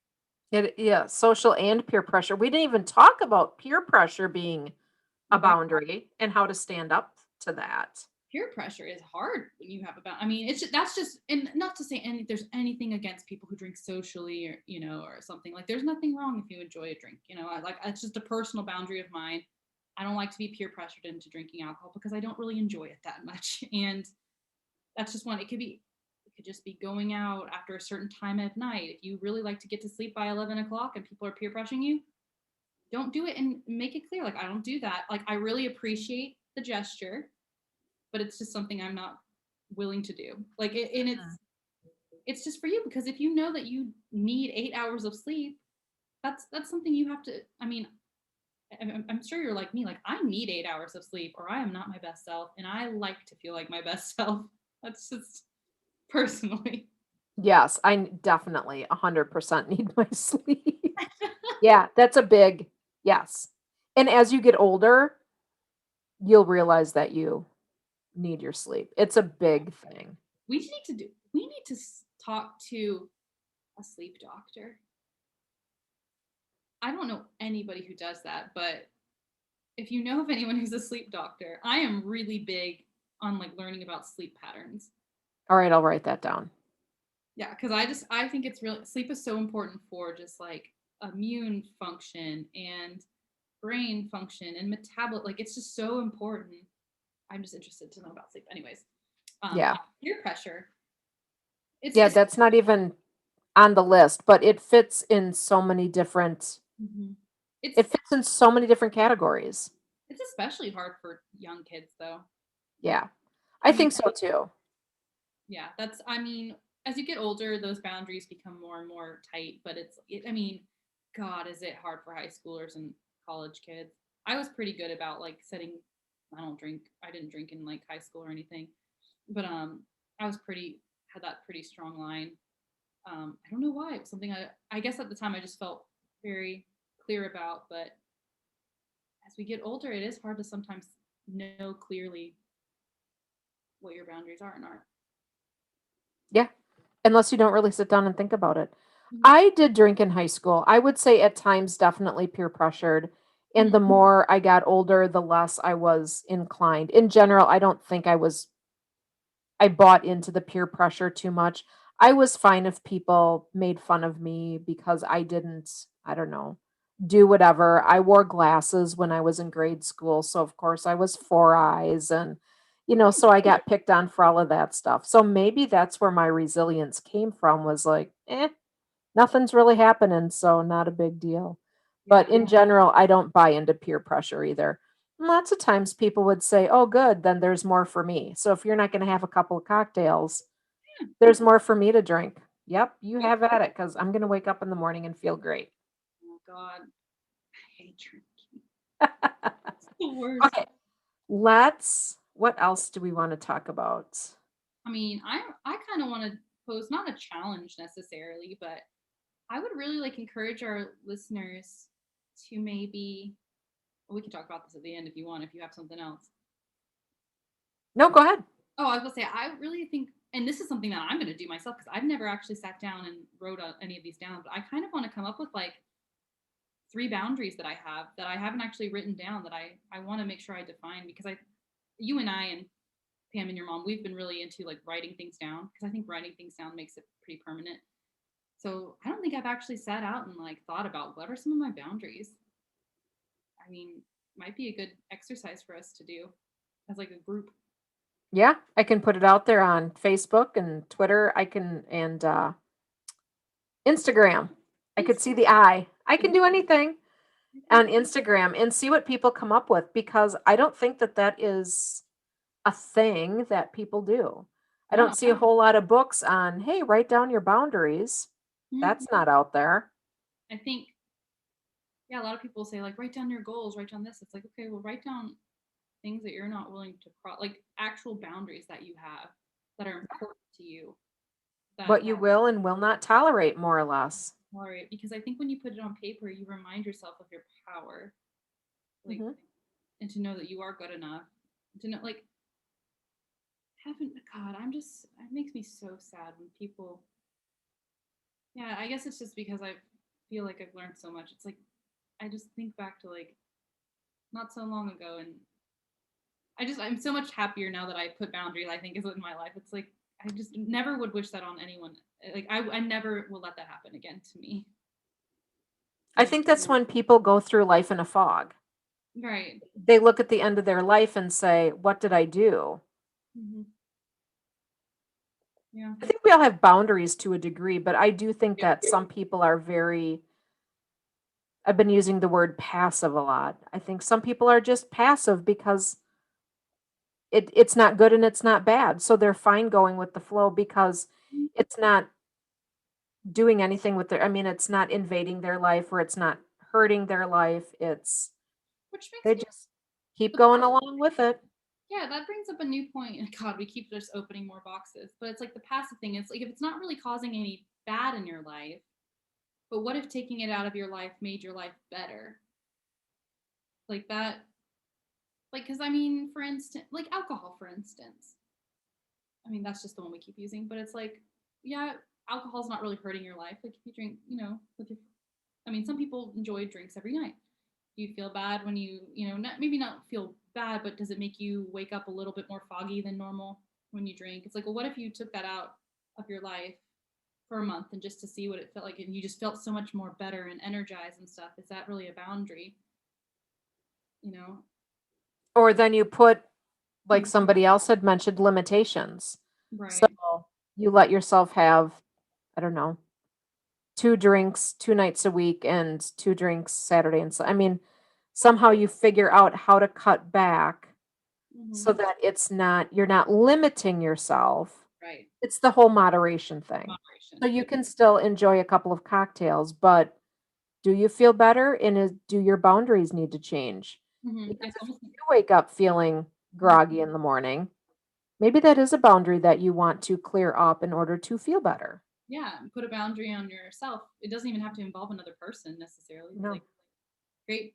Yeah, social and peer pressure. We didn't even talk about peer pressure being a About boundary and how to stand up to that. peer pressure is hard when you have about it's just, that's just and not to say there's anything against people who drink socially or or something like there's nothing wrong if you enjoy a drink I like it's just a personal boundary of mine. I don't like to be peer pressured into drinking alcohol because I don't really enjoy it that much and that's just one it could just be going out after a certain time of night if you really like to get to sleep by 11 o'clock and people are peer pressuring you. Don't do it and make it clear like I don't do that. Like I really appreciate the gesture, but it's just something I'm not willing to do. Like, and it's just for you because if you know that you need 8 hours of sleep, that's something you have to. I mean, I'm sure you're like me. Like, I need 8 hours of sleep, or I am not my best self, and I like to feel like my best self. That's just personally. Yes, definitely 100% need my sleep. Yeah, that's a big yes. And as you get older, you'll realize that you need your sleep. It's a big thing. We need to talk to a sleep doctor. I don't know anybody who does that, but if you know of anyone who's a sleep doctor, I am really big on like learning about sleep patterns. All right, I'll write that down. Yeah, because I think it's really sleep is so important for just like immune function and brain function and metabolic. Like it's just so important. I'm just interested to know about sleep. Anyways, Yeah. peer pressure. Yeah, It's that's not even on the list, but it fits in so many different mhm. it it's fits in so many different categories. it's especially hard for young kids though. Yeah. I I mean, think so too. yeah, that's I mean, as you get older, those boundaries become more and more tight. But I mean, God, is it hard for high schoolers and college kids? I was pretty good about like setting. I don't drink. I didn't drink in like high school or anything, but I was pretty had that pretty strong line. I don't know why. It was something I guess at the time I just felt very clear about, but as we get older, it is hard to sometimes know clearly what your boundaries are and aren't. Yeah. Unless you don't really sit down and think about it. Mhm. I did drink in high school. I would say at times definitely peer pressured. And the Mhm. more I got older, the less I was inclined. In general, I don't think I bought into the peer pressure too much. I was fine if people made fun of me because I didn't, I don't know, do whatever. I wore glasses when I was in grade school. So, of course, I was four eyes and, so I got picked on for all of that stuff. So maybe that's where my resilience came from was like, nothing's really happening. So, not a big deal. But Yeah. in general, I don't buy into peer pressure either. Lots of times people would say, "Oh, good, then there's more for me." So if you're not going to have a couple of cocktails, Yeah. there's more for me to drink. Yep, you Yep. have at it because I'm going to wake up in the morning and feel great. Oh God, I hate drinking. It's the worst. Okay, what else do we want to talk about? I mean, I kind of want to pose not a challenge necessarily, but I would really like encourage our listeners to maybe we can talk about this at the end if you want, if you have something else. No, go ahead. Oh, I was gonna say, I really think, and this is something that I'm gonna do myself because I've never actually sat down and wrote any of these down, but I kind of want to come up with like three boundaries that I have that I haven't actually written down that I want to make sure I define because you and I and Pam and your mom, we've been really into like writing things down because I think writing things down makes it pretty permanent. So I don't think I've actually sat out and like thought about what are some of my boundaries. I mean, might be a good exercise for us to do as like a group. Yeah, I can put it out there on Facebook and Twitter. I can and Instagram. I could see the eye. I can do anything on Instagram and see what people come up with because I don't think that that is a thing that people do. I No. don't see a whole lot of books on, hey, write down your boundaries. Mhm. That's not out there. I think, yeah, a lot of people say like write down your goals, write down this. It's like, okay, well, write down things that you're not willing to cross, like actual boundaries that you have that are important to you that What you will and will not tolerate, more or less. tolerate. Because I think when you put it on paper, you remind yourself of your power, like, Hmm. and to know that you are good enough. To know, like, haven't God, I'm just it makes me so sad when people. Yeah, I guess it's just because I feel like I've learned so much. It's like I just think back to like not so long ago, and I'm so much happier now that I put boundaries. I think is in my life. It's like I just never would wish that on anyone. Like I never will let that happen again to me. I You think that's when people go through life in a fog. know, right? They look at the end of their life and say, what did I do? Hmm. Yeah. I think we all have boundaries to a degree, but I do think Yeah. that some people are very, I've been using the word passive a lot. I think some people are just passive because it's not good and it's not bad. So they're fine going with the flow because it's not doing anything with their, I mean, it's not invading their life or it's not hurting their life. It's, Which makes they me. just keep going along with it. Yeah, that brings up a new point. God, we keep just opening more boxes. But it's like the passive thing. It's like if it's not really causing any bad in your life, but what if taking it out of your life made your life better? Like that. Like, because I mean, for instance, like alcohol, for instance. I mean, that's just the one we keep using. But it's like, yeah, alcohol's not really hurting your life. Like if you drink, with your. I mean, some people enjoy drinks every night. Do you feel bad when not, maybe not feel bad, but does it make you wake up a little bit more foggy than normal when you drink? It's like, well, what if you took that out of your life for a month and just to see what it felt like and you just felt so much more better and energized and stuff? Is that really a boundary? You know? Or then you put, like Mhm. somebody else had mentioned, limitations. So Right. you let yourself have, I don't know, two drinks 2 nights a week and two drinks Saturday and so I mean, somehow you figure out how to cut back Hmm. so that it's not you're not limiting yourself. Right. It's the whole moderation thing. So Moderation. you can still enjoy a couple of cocktails, but do you feel better and do your boundaries need to change? Because It's if almost you wake up feeling Mhm. groggy in the morning, maybe that is a boundary that you want to clear up in order to feel better. Yeah, put a boundary on yourself. It doesn't even have to involve another person necessarily. No. Like great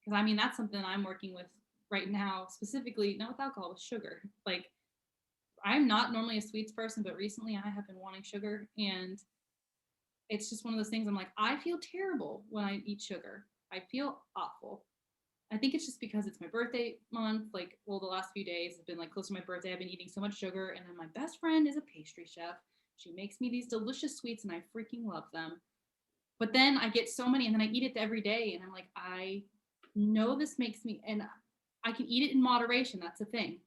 Because I mean, that's something I'm working with right now, specifically not with alcohol, with sugar. Like, I'm not normally a sweets person, but recently I have been wanting sugar, and it's just one of those things. I'm like, I feel terrible when I eat sugar. I feel awful. I think it's just because it's my birthday month. Like, well, the last few days have been like close to my birthday. I've been eating so much sugar, and then my best friend is a pastry chef. She makes me these delicious sweets, and I freaking love them. But then I get so many, and then I eat it every day, and I'm like, I know this makes me, and I can eat it in moderation. That's the thing.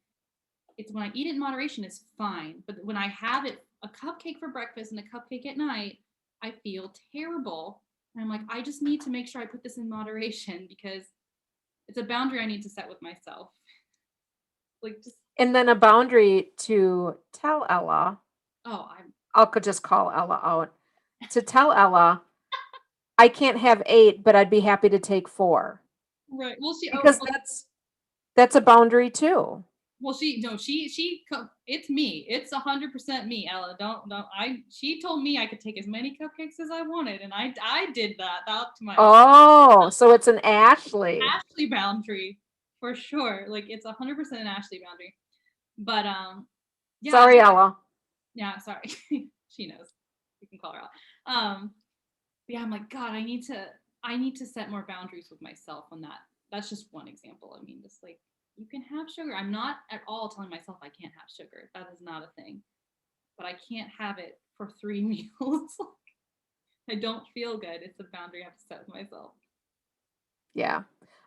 It's when I eat it in moderation, it's fine. But when I have it, a cupcake for breakfast and a cupcake at night, I feel terrible. And I'm like, I just need to make sure I put this in moderation because it's a boundary I need to set with myself. Like, just, And then a boundary to tell Ella, oh, I'm could just call Ella out, to tell Ella, I can't have 8, but I'd be happy to take 4. right. Well, Because that's a boundary too. well, it's me. It's 100% me, Ella. She told me I could take as many cupcakes as I wanted, and I did that up to my Oh, so it's an Ashley. Ashley boundary for sure. Like, it's 100% an Ashley boundary. But yeah, Sorry, Ella. yeah, sorry. She knows. You can call her out. Yeah, I'm like, God, I need to set more boundaries with myself on that. That's just one example. I mean, just like, you can have sugar. I'm not at all telling myself I can't have sugar. That is not a thing. But I can't have it for 3 meals. I don't feel good. It's a boundary I have to set with myself. Yeah.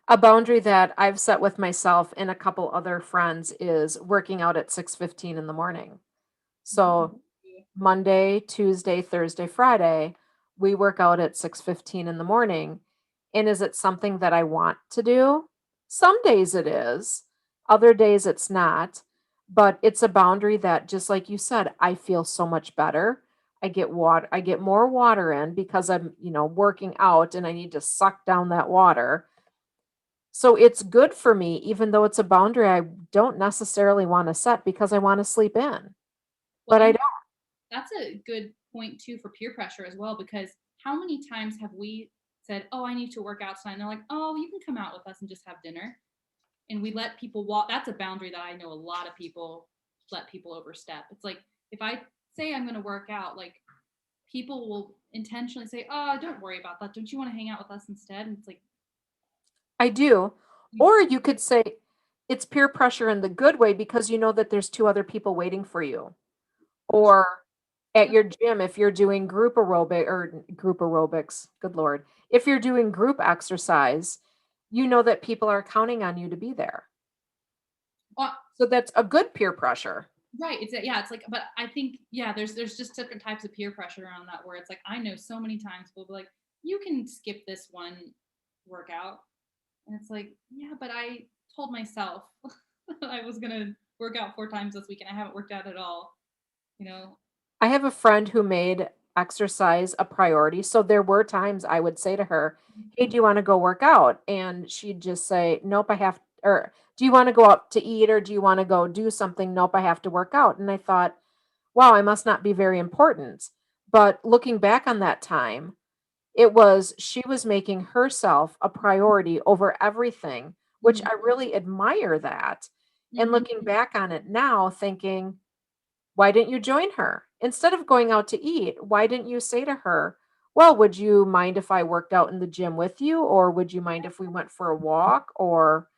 A boundary that I've set with myself and a couple other friends is working out at 6:15 in the morning. So Monday, Tuesday, Thursday, Friday, we work out at 6:15 in the morning. And is it something that I want to do? Some days it is. Other days it's not. But it's a boundary that, just like you said, I feel so much better. I get more water in because I'm, working out and I need to suck down that water. So it's good for me, even though it's a boundary I don't necessarily want to set because I want to sleep in. Well, But I and don't. that's a good point too for peer pressure as well, because how many times have we said, "Oh, I need to work out tonight," and they're like, "Oh, you can come out with us and just have dinner," and we let people walk. That's a boundary that I know a lot of people let people overstep. It's like, if I say I'm going to work out, like, people will intentionally say, "Oh, don't worry about that. Don't you want to hang out with us instead?" And it's like, I do. you, Or you could say it's peer pressure in the good way because you know that there's 2 other people waiting for you. that's Or at your gym, if you're doing group aerobics, good Lord. If you're doing group exercise, you know that people are counting on you to be there. uh, So that's a good peer pressure. right. It's like, but I think, yeah, there's just different types of peer pressure around that, where it's like, I know so many times people will be like, you can skip this one workout. And it's like, yeah, but I told myself I was gonna work out 4 times this week, and I haven't worked out at all. You know, I have a friend who made exercise a priority. So there were times I would say to her, "Hey, do you want to go work out?" And she'd just say, "Nope, I have," or "Do you want to go out to eat or do you want to go do something?" "Nope, I have to work out." And I thought, wow, I must not be very important. But looking back on that time, she was making herself a priority over everything, which mm-hmm. I really admire that. And Mm-hmm. looking back on it now, thinking, why didn't you join her? Instead of going out to eat, why didn't you say to her, well, would you mind if I worked out in the gym with you? Or would you mind if we went for a walk? Or,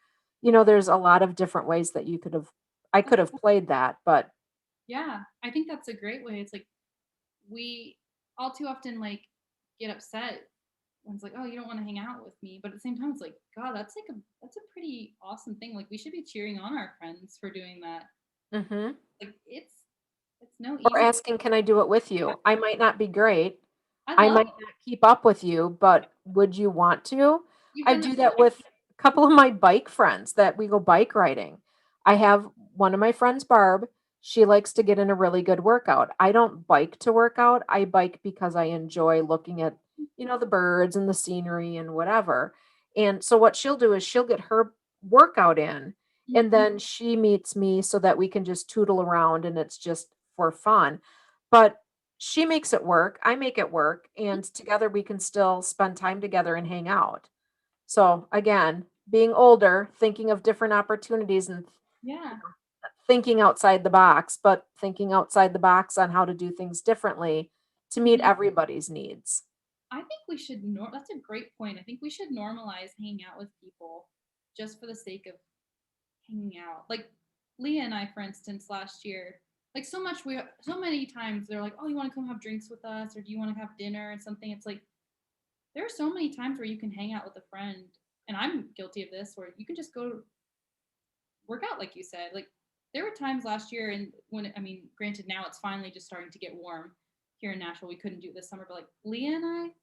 there's a lot of different ways that I could have played that, but Yeah, I think that's a great way. It's like, we all too often, like, get upset when it's like, oh, you don't want to hang out with me, but at the same time, it's like, God, that's a pretty awesome thing. Like, we should be cheering on our friends for doing that. mhm. Like, it's no Or easy. asking, can I do it with you? I might not be great. I I love might not keep up with you, but would you want to? you've I done that do so that with a couple of my bike friends that we go bike riding. I have one of my friends, Barb. She likes to get in a really good workout. I don't bike to work out. I bike because I enjoy looking at, the birds and the scenery and whatever. And so what she'll do is she'll get her workout in and Mhm. then she meets me so that we can just tootle around and it's just for fun. But she makes it work, I make it work, and together we can still spend time together and hang out. So again, being older, thinking of different opportunities and Yeah. thinking outside the box, but thinking outside the box on how to do things differently to meet Mhm. everybody's needs. I think we should that's a great point. I think we should normalize hanging out with people just for the sake of hanging out. Like Leah and I, for instance, last year, like so many times they're like, "Oh, you want to come have drinks with us, or do you want to have dinner and something?" It's like there are so many times where you can hang out with a friend, and I'm guilty of this, where you can just go work out, like you said. Like there were times last year, and I mean, granted, now it's finally just starting to get warm here in Nashville. We couldn't do it this summer, but like Leah and I,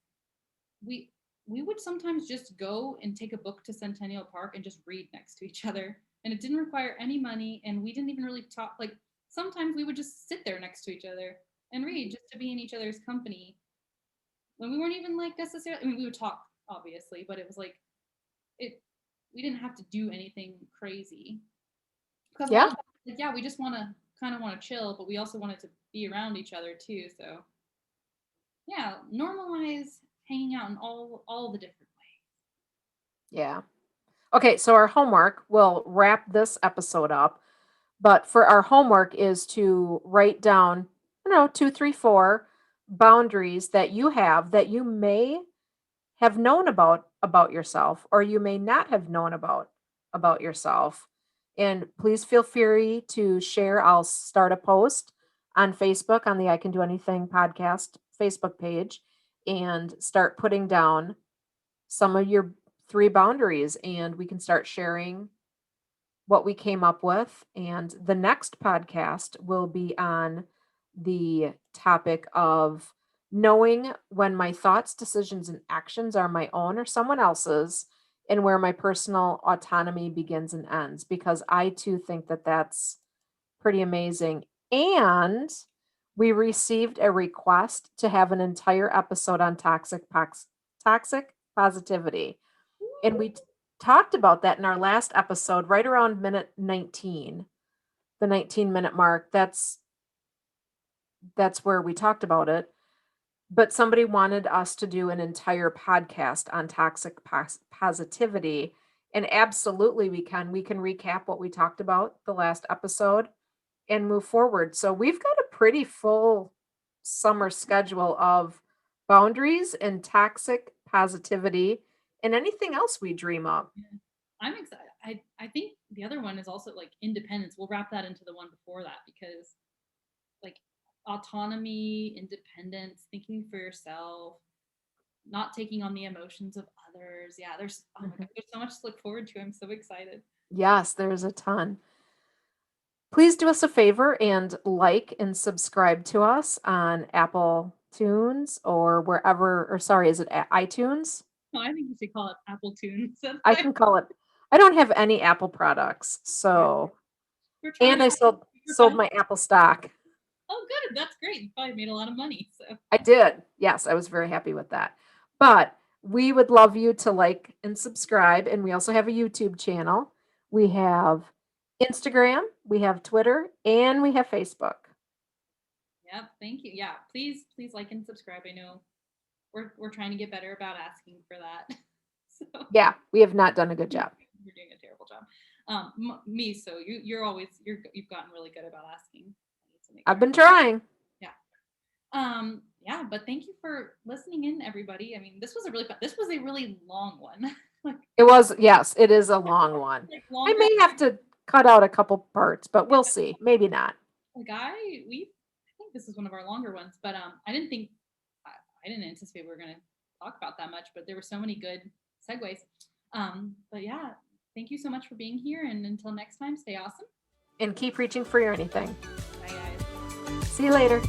we we would sometimes just go and take a book to Centennial Park and just read next to each other. And it didn't require any money, and we didn't even really talk. Like sometimes we would just sit there next to each other and read just to be in each other's company when we weren't even like necessarily. I mean, we would talk obviously, but it was like it. We didn't have to do anything crazy because a lot Yeah. of like, yeah, we just kind of want to chill, but we also wanted to be around each other too. So yeah, normalize hanging out in all the different Yeah. Okay, so our homework, we'll wrap this episode up, but for our homework is to write down, 2, 3, 4 boundaries that you have that you may have known about yourself or you may not have known about yourself. And please feel free to share. I'll start a post on Facebook on the I Can Do Anything podcast Facebook page and start putting down some of your 3 boundaries, and we can start sharing what we came up with. And the next podcast will be on the topic of knowing when my thoughts, decisions, and actions are my own or someone else's, and where my personal autonomy begins and ends, because I too think that that's pretty amazing. And we received a request to have an entire episode on toxic positivity. And we talked about that in our last episode, right around minute 19, the 19-minute mark. That's where we talked about it. But somebody wanted us to do an entire podcast on positivity. And absolutely we can. We can recap what we talked about the last episode and move forward. So we've got a pretty full summer schedule of boundaries and toxic positivity and anything else we dream up. Yeah. I'm excited. I think the other one is also like independence. We'll wrap that into the one before that because like autonomy, independence, thinking for yourself, not taking on the emotions of others. Yeah, there's oh my Mhm. god, there's so much to look forward to. I'm so excited. Yes, there's a ton. Please do us a favor and like and subscribe to us on Apple Tunes or wherever, or sorry, is it iTunes? No, I think you should call it Apple Tunes. That's I like can call it. I don't have any Apple products, yeah, so we're trying and to I sold provide. my Apple stock. Oh, good. That's great. You probably made a lot of money. So I did. Yes, I was very happy with that. But we would love you to like and subscribe. And we also have a YouTube channel. We have Instagram, we have Twitter, and we have Facebook. yeah, thank you. Yeah, please like and subscribe. I know we're trying to get better about asking for that. So Yeah, we have not done a good job. you're doing a terrible job. Me, so you've gotten really good about asking. I need to make I've sure. been trying. Yeah. Yeah, but thank you for listening in, everybody. I mean, this was a really long one. like It was, yes, it is a long one. like I longer may have to cut out a couple parts, but we'll see. Maybe not. like I think this is one of our longer ones, but I didn't anticipate we were gonna talk about that much, but there were so many good segues. But yeah, thank you so much for being here, and until next time, stay awesome. And keep reaching for your anything. Bye guys. See you later.